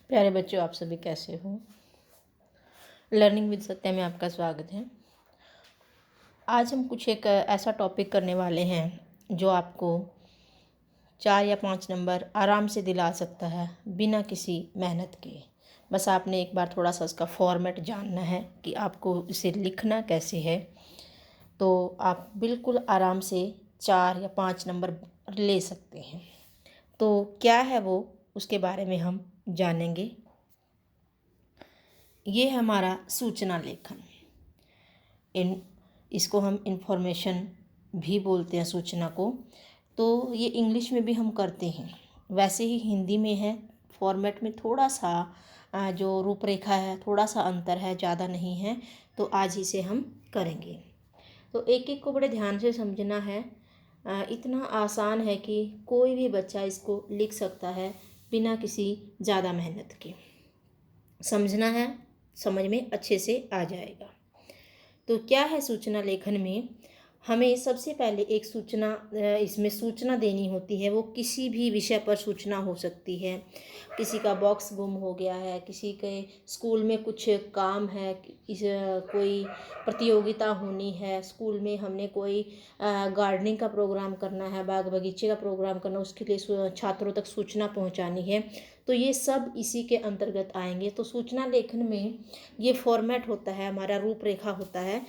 प्यारे बच्चों, आप सभी कैसे हो। लर्निंग विद सत्या में आपका स्वागत है। आज हम कुछ एक ऐसा टॉपिक करने वाले हैं जो आपको 4 या 5 नंबर आराम से दिला सकता है बिना किसी मेहनत के। बस आपने एक बार थोड़ा सा उसका फॉर्मेट जानना है कि आपको इसे लिखना कैसे है, तो आप बिल्कुल आराम से 4 या 5 नंबर ले सकते हैं। तो क्या है वो, उसके बारे में हम जानेंगे। ये है हमारा सूचना लेखन। इसको हम इंफॉर्मेशन भी बोलते हैं सूचना को। तो ये इंग्लिश में भी हम करते हैं, वैसे ही हिंदी में है। फॉर्मेट में थोड़ा सा जो रूपरेखा है, थोड़ा सा अंतर है, ज़्यादा नहीं है। तो आज इसे हम करेंगे। तो एक एक को बड़े ध्यान से समझना है। इतना आसान है कि कोई भी बच्चा इसको लिख सकता है बिना किसी ज़्यादा मेहनत के। समझना है, समझ में अच्छे से आ जाएगा। तो क्या है सूचना लेखन में, हमें सबसे पहले एक सूचना इसमें सूचना देनी होती है। वो किसी भी विषय पर सूचना हो सकती है। किसी का बॉक्स गुम हो गया है, किसी के स्कूल में कुछ काम है, कोई प्रतियोगिता होनी है, स्कूल में हमने कोई गार्डनिंग का प्रोग्राम करना है, बाग बगीचे का प्रोग्राम करना, उसके लिए छात्रों तक सूचना पहुंचानी है। तो ये सब इसी के अंतर्गत आएंगे। तो सूचना लेखन में ये फॉर्मेट होता है, हमारा रूपरेखा होता है।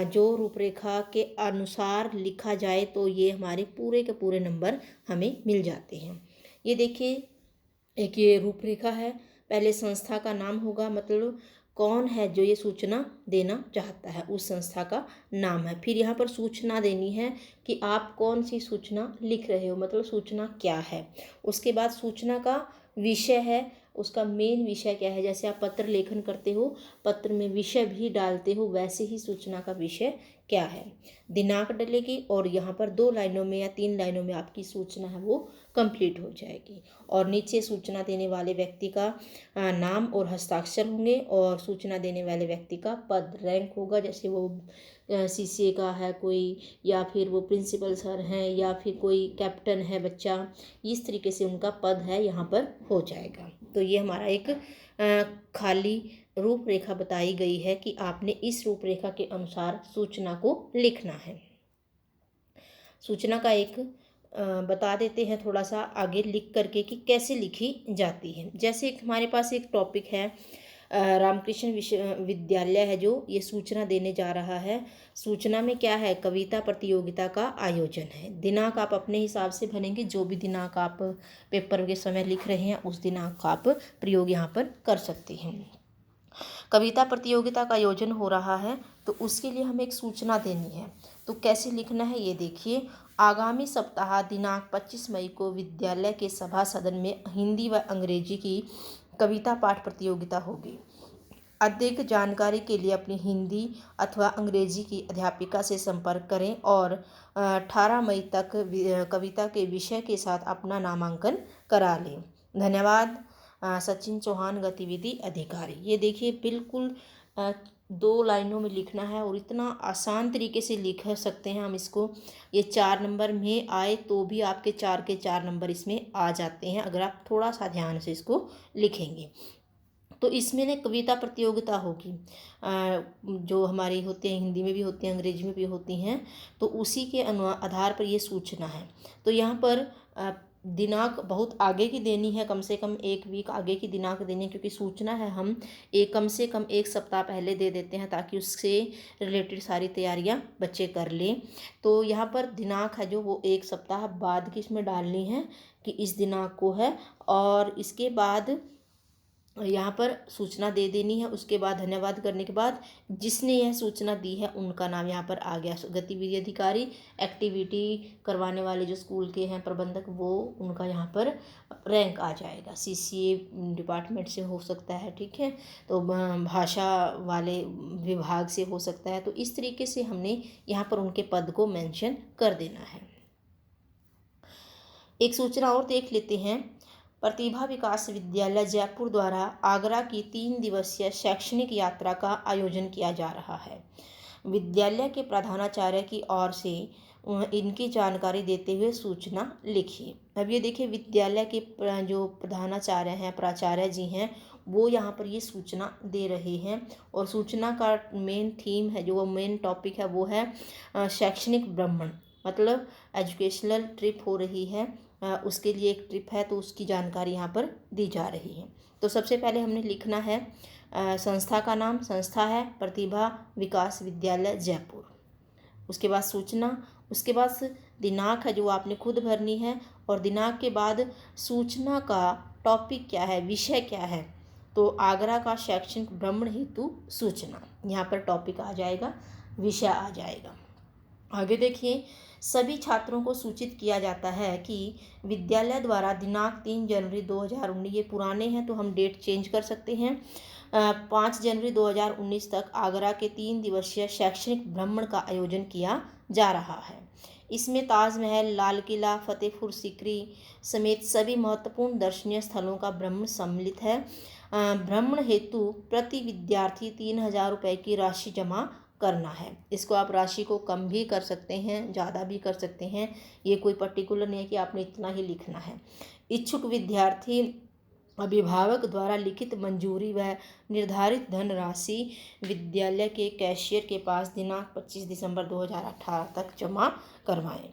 जो रूपरेखा के अनुसार लिखा जाए तो ये हमारे पूरे के पूरे नंबर हमें मिल जाते हैं। ये देखिए, एक ये रूपरेखा है। पहले संस्था का नाम होगा, मतलब कौन है जो ये सूचना देना चाहता है, उस संस्था का नाम है। फिर यहाँ पर सूचना देनी है कि आप कौन सी सूचना लिख रहे हो, मतलब सूचना क्या है। उसके बाद सूचना का विषय है, उसका मेन विषय क्या है। जैसे आप पत्र लेखन करते हो, पत्र में विषय भी डालते हो, वैसे ही सूचना का विषय क्या है। दिनांक डलेगी और यहाँ पर 2 लाइनों में या 3 लाइनों में आपकी सूचना है वो कंप्लीट हो जाएगी। और नीचे सूचना देने वाले व्यक्ति का नाम और हस्ताक्षर होंगे, और सूचना देने वाले व्यक्ति का पद, रैंक होगा। जैसे वो सीसीए का है कोई, या फिर वो प्रिंसिपल सर हैं, या फिर कोई कैप्टन है बच्चा, इस तरीके से उनका पद है यहाँ पर हो जाएगा। तो ये हमारा एक खाली रूपरेखा बताई गई है कि आपने इस रूपरेखा के अनुसार सूचना को लिखना है। सूचना का एक बता देते हैं थोड़ा सा आगे लिख करके कि कैसे लिखी जाती है। जैसे एक हमारे पास एक टॉपिक है, रामकृष्ण विश्वविद्यालय है जो ये सूचना देने जा रहा है। सूचना में क्या है, कविता प्रतियोगिता का आयोजन है। दिनांक आप अपने हिसाब से भरेंगे, जो भी दिनांक आप पेपर के समय लिख रहे हैं उस दिनांक का आप प्रयोग यहाँ पर कर सकते हैं। कविता प्रतियोगिता का आयोजन हो रहा है, तो उसके लिए हमें एक सूचना देनी है। तो कैसे लिखना है ये देखिए। आगामी सप्ताह दिनांक 25 मई को विद्यालय के सभा सदन में हिंदी व अंग्रेजी की कविता पाठ प्रतियोगिता होगी। अधिक जानकारी के लिए अपनी हिंदी अथवा अंग्रेजी की अध्यापिका से संपर्क करें और 18 मई तक कविता के विषय के साथ अपना नामांकन करा लें। धन्यवाद, सचिन चौहान, गतिविधि अधिकारी। ये देखिए, बिल्कुल 2 लाइनों में लिखना है और इतना आसान तरीके से लिख सकते हैं हम इसको। ये 4 नंबर में आए तो भी आपके 4 के 4 नंबर इसमें आ जाते हैं, अगर आप थोड़ा सा ध्यान से इसको लिखेंगे। तो इसमें ना कविता प्रतियोगिता होगी, जो हमारी होती हैं, हिंदी में भी होती हैं, अंग्रेजी में भी होती हैं। तो उसी के आधार पर ये सूचना है। तो यहाँ पर दिनांक बहुत आगे की देनी है, कम से कम 1 वीक आगे की दिनांक देनी है, क्योंकि सूचना है हम कम से कम 1 सप्ताह पहले दे देते हैं ताकि उससे रिलेटेड सारी तैयारियां बच्चे कर लें। तो यहाँ पर दिनांक है जो वो 1 सप्ताह बाद की इसमें डालनी है कि इस दिनांक को है। और इसके बाद यहाँ पर सूचना दे देनी है। उसके बाद धन्यवाद करने के बाद जिसने यह सूचना दी है उनका नाम यहाँ पर आ गया। गतिविधि अधिकारी, एक्टिविटी करवाने वाले जो स्कूल के हैं प्रबंधक, वो उनका यहाँ पर रैंक आ जाएगा। सीसीए डिपार्टमेंट से हो सकता है, ठीक है, तो भाषा वाले विभाग से हो सकता है। तो इस तरीके से हमने यहाँ पर उनके पद को मेंशन कर देना है। एक सूचना और देख लेते हैं। प्रतिभा विकास विद्यालय जयपुर द्वारा आगरा की 3 दिवसीय शैक्षणिक यात्रा का आयोजन किया जा रहा है। विद्यालय के प्रधानाचार्य की ओर से इनकी जानकारी देते हुए सूचना लिखिए। अब ये देखिए विद्यालय के जो प्रधानाचार्य हैं, प्राचार्य जी हैं, वो यहाँ पर ये सूचना दे रहे हैं। और सूचना का मेन थीम है, जो मेन टॉपिक है, वो है शैक्षणिक भ्रमण, मतलब एजुकेशनल ट्रिप हो रही है, उसके लिए एक ट्रिप है, तो उसकी जानकारी यहाँ पर दी जा रही है। तो सबसे पहले हमने लिखना है संस्था का नाम, संस्था है प्रतिभा विकास विद्यालय जयपुर। उसके बाद सूचना, उसके बाद दिनांक है जो आपने खुद भरनी है, और दिनांक के बाद सूचना का टॉपिक क्या है, विषय क्या है, तो आगरा का शैक्षणिक भ्रमण हेतु सूचना, यहाँ पर टॉपिक आ जाएगा, विषय आ जाएगा। आगे देखिए, सभी छात्रों को सूचित किया जाता है कि विद्यालय द्वारा दिनांक 3 जनवरी 2019, ये पुराने हैं तो हम डेट चेंज कर सकते हैं, 5 जनवरी 2019 तक आगरा के 3 दिवसीय शैक्षणिक भ्रमण का आयोजन किया जा रहा है। इसमें ताजमहल, लाल किला, फतेहपुर सीकरी समेत सभी महत्वपूर्ण दर्शनीय स्थलों का भ्रमण सम्मिलित है। भ्रमण हेतु प्रति विद्यार्थी 3,000 रुपये की राशि जमा करना है। इसको आप राशि को कम भी कर सकते हैं, ज़्यादा भी कर सकते हैं, ये कोई पर्टिकुलर नहीं है कि आपने इतना ही लिखना है। इच्छुक विद्यार्थी अभिभावक द्वारा लिखित मंजूरी व निर्धारित धनराशि विद्यालय के कैशियर के पास दिनांक 25 दिसंबर 2018 तक जमा करवाएं।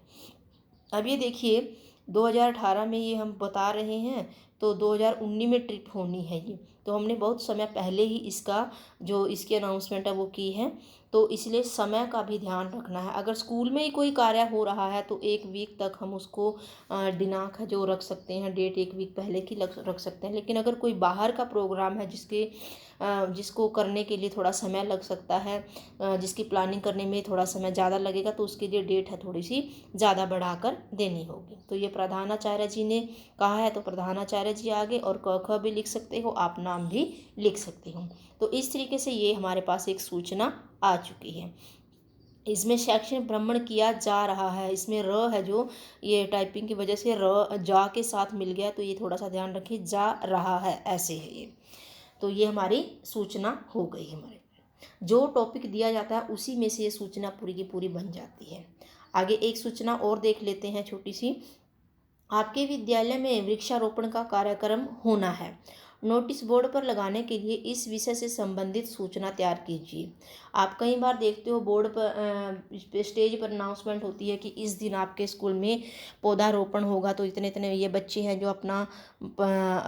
अब ये देखिए 2018 में ये हम बता रहे हैं, तो 2019 में ट्रिप होनी है ये, तो हमने बहुत समय पहले ही इसका जो इसकी अनाउंसमेंट है वो की है, तो इसलिए समय का भी ध्यान रखना है। अगर स्कूल में ही कोई कार्य हो रहा है तो 1 वीक तक हम उसको दिनांक है जो रख सकते हैं, डेट 1 वीक पहले की रख सकते हैं। लेकिन अगर कोई बाहर का प्रोग्राम है जिसको करने के लिए थोड़ा समय लग सकता है, जिसकी प्लानिंग करने में थोड़ा समय ज़्यादा लगेगा, तो उसके लिए डेट है थोड़ी सी ज़्यादा बढ़ाकर देनी होगी। तो ये प्रधानाचार्य जी ने कहा है, तो प्रधानाचार्य जी आगे, और क ख भी लिख सकते हो, आप नाम भी लिख सकते हो। तो इस तरीके से ये हमारे पास एक सूचना आ चुकी है। इसमें शैक्षणिक भ्रमण किया जा रहा है, इसमें र है जो, ये टाइपिंग की वजह से र जा के साथ मिल गया, तो ये थोड़ा सा ध्यान रखिए, जा रहा है ऐसे है ये। तो ये हमारी सूचना हो गई। हमारे जो टॉपिक दिया जाता है उसी में से ये सूचना पूरी की पूरी बन जाती है। आगे एक सूचना और देख लेते हैं छोटी सी। आपके विद्यालय में वृक्षारोपण का कार्यक्रम होना है। नोटिस बोर्ड पर लगाने के लिए इस विषय से संबंधित सूचना तैयार कीजिए। आप कई बार देखते हो बोर्ड पर स्टेज पर अनाउंसमेंट होती है कि इस दिन आपके स्कूल में पौधारोपण होगा, तो इतने इतने ये बच्चे हैं जो अपना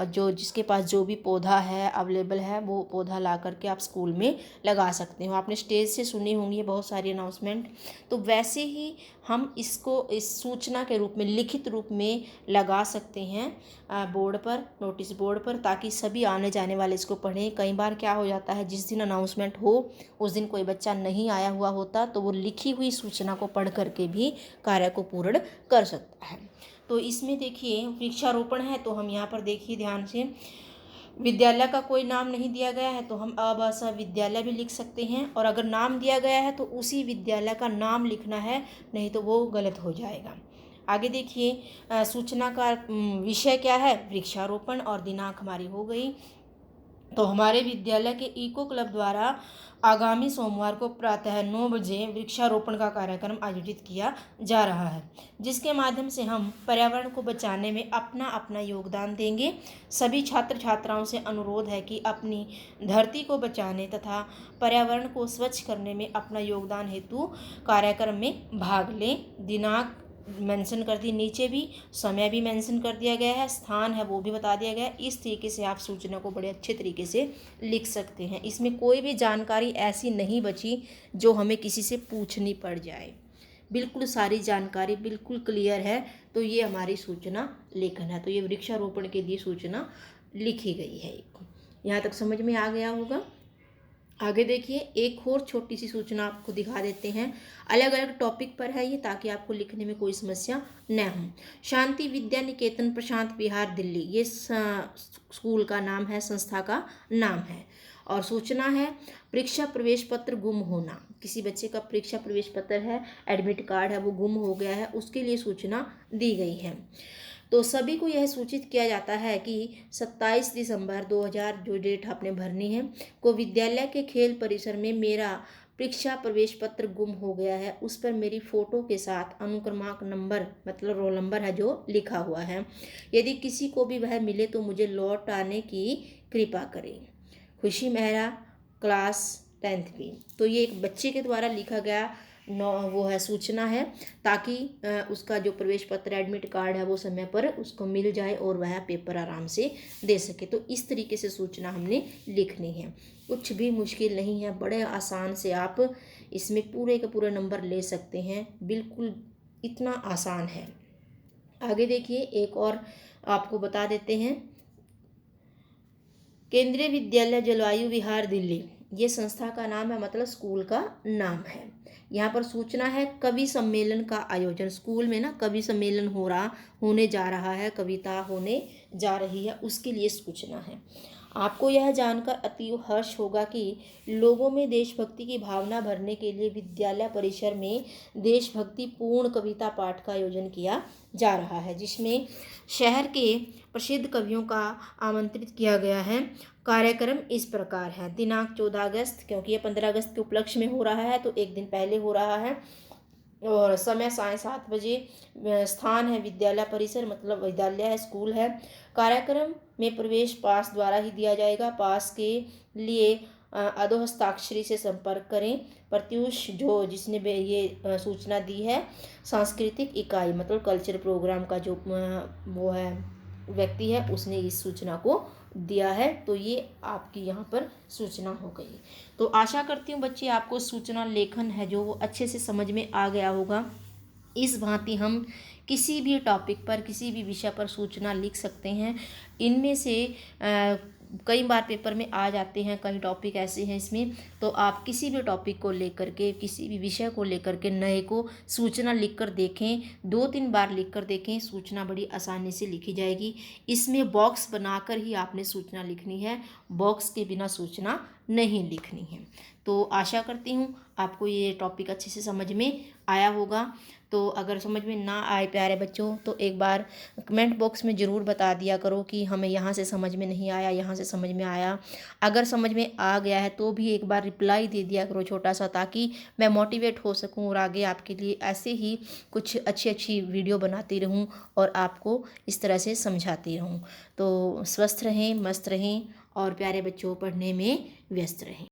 जो जिसके पास जो भी पौधा है अवेलेबल है वो पौधा ला करके आप स्कूल में लगा सकते हो। आपने स्टेज से सुनी होंगी बहुत सारी अनाउंसमेंट, तो वैसे ही हम इसको इस सूचना के रूप में, लिखित रूप में लगा सकते हैं बोर्ड पर, नोटिस बोर्ड पर, ताकि सभी आने जाने वाले इसको पढ़ें। कई बार क्या हो जाता है, जिस दिन अनाउंसमेंट हो उस दिन कोई बच्चा नहीं आया हुआ होता, तो वो लिखी हुई सूचना को पढ़ करके भी कार्य को पूर्ण कर सकता है। तो इसमें देखिए वृक्षारोपण है, तो हम यहाँ पर देखिए ध्यान से, विद्यालय का कोई नाम नहीं दिया गया है तो हम अभाषा विद्यालय भी लिख सकते हैं, और अगर नाम दिया गया है तो उसी विद्यालय का नाम लिखना है, नहीं तो वो गलत हो जाएगा। आगे देखिए सूचना का विषय क्या है, वृक्षारोपण, और दिनांक हमारी हो गई। तो हमारे विद्यालय के इको क्लब द्वारा आगामी सोमवार को प्रातः 9 बजे वृक्षारोपण का कार्यक्रम आयोजित किया जा रहा है, जिसके माध्यम से हम पर्यावरण को बचाने में अपना अपना योगदान देंगे। सभी छात्र छात्राओं से अनुरोध है कि अपनी धरती को बचाने तथा पर्यावरण को स्वच्छ करने में अपना योगदान हेतु कार्यक्रम में भाग लें। दिनांक मेंशन कर दी, नीचे भी समय भी मेंशन कर दिया गया है, स्थान है वो भी बता दिया गया है। इस तरीके से आप सूचना को बड़े अच्छे तरीके से लिख सकते हैं। इसमें कोई भी जानकारी ऐसी नहीं बची जो हमें किसी से पूछनी पड़ जाए, बिल्कुल सारी जानकारी बिल्कुल क्लियर है। तो ये हमारी सूचना लेखन है। तो ये वृक्षारोपण के लिए सूचना लिखी गई है। यहाँ तक समझ में आ गया होगा। आगे देखिए एक और छोटी सी सूचना आपको दिखा देते हैं, अलग अलग टॉपिक पर है ये, ताकि आपको लिखने में कोई समस्या न हो। शांति विद्या निकेतन प्रशांत विहार दिल्ली, ये स्कूल का नाम है, संस्था का नाम है। और सूचना है परीक्षा प्रवेश पत्र गुम होना, किसी बच्चे का परीक्षा प्रवेश पत्र है, एडमिट कार्ड है, वो गुम हो गया है, उसके लिए सूचना दी गई है। तो सभी को यह सूचित किया जाता है कि 27 दिसंबर 2000 जो डेट आपने भरनी है को विद्यालय के खेल परिसर में मेरा परीक्षा प्रवेश पत्र गुम हो गया है, उस पर मेरी फ़ोटो के साथ अनुक्रमांक नंबर मतलब रोल नंबर है जो लिखा हुआ है। यदि किसी को भी वह मिले तो मुझे लौटाने की कृपा करें। खुशी मेहरा, क्लास 10th की। तो ये एक बच्चे के द्वारा लिखा गया वो है सूचना है, ताकि उसका जो प्रवेश पत्र एडमिट कार्ड है वो समय पर उसको मिल जाए और वह पेपर आराम से दे सके। तो इस तरीके से सूचना हमने लिखनी है। कुछ भी मुश्किल नहीं है, बड़े आसान से आप इसमें पूरे के पूरे नंबर ले सकते हैं, बिल्कुल इतना आसान है। आगे देखिए, एक और आपको बता देते हैं। केंद्रीय विद्यालय जलवायु विहार दिल्ली, ये संस्था का नाम है, मतलब स्कूल का नाम है। यहाँ पर सूचना है कवि सम्मेलन का आयोजन, स्कूल में ना कवि सम्मेलन होने जा रहा है, कविता होने जा रही है, उसके लिए सूचना है। आपको यह जानकर अति हर्ष होगा कि लोगों में देशभक्ति की भावना भरने के लिए विद्यालय परिसर में देशभक्ति पूर्ण कविता पाठ का आयोजन किया जा रहा है, जिसमें शहर के प्रसिद्ध कवियों का आमंत्रित किया गया है। कार्यक्रम इस प्रकार है। दिनांक 14 अगस्त, क्योंकि ये 15 अगस्त के उपलक्ष्य में हो रहा है तो एक दिन पहले हो रहा है, और समय 7:30 बजे। स्थान है विद्यालय परिसर, मतलब विद्यालय है, स्कूल है। कार्यक्रम में प्रवेश पास द्वारा ही दिया जाएगा। पास के लिए अधोहस्ताक्षरी से संपर्क करें। प्रत्युष जो जिसने ये सूचना दी है, सांस्कृतिक इकाई मतलब कल्चर प्रोग्राम का जो वो है व्यक्ति है, उसने इस सूचना को दिया है। तो ये आपकी यहाँ पर सूचना हो गई। तो आशा करती हूँ बच्चे आपको सूचना लेखन है जो वो अच्छे से समझ में आ गया होगा। इस भांति हम किसी भी टॉपिक पर, किसी भी विषय पर सूचना लिख सकते हैं। इनमें से कई बार पेपर में आ जाते हैं, कई टॉपिक ऐसे हैं इसमें, तो आप किसी भी टॉपिक को लेकर के, किसी भी विषय को लेकर के नए को सूचना लिख कर देखें, 2-3 बार लिख कर देखें, सूचना बड़ी आसानी से लिखी जाएगी। इसमें बॉक्स बनाकर ही आपने सूचना लिखनी है, बॉक्स के बिना सूचना नहीं लिखनी है। तो आशा करती हूँ आपको ये टॉपिक अच्छे से समझ में आया होगा। तो अगर समझ में ना आए प्यारे बच्चों, तो एक बार कमेंट बॉक्स में ज़रूर बता दिया करो कि हमें यहाँ से समझ में नहीं आया, यहाँ से समझ में आया। अगर समझ में आ गया है तो भी एक बार रिप्लाई दे दिया करो छोटा सा, ताकि मैं मोटिवेट हो सकूँ और आगे आपके लिए ऐसे ही कुछ अच्छी अच्छी वीडियो बनाती रहूँ और आपको इस तरह से समझाती रहूँ। तो स्वस्थ रहें, मस्त रहें और प्यारे बच्चों पढ़ने में व्यस्त रहें।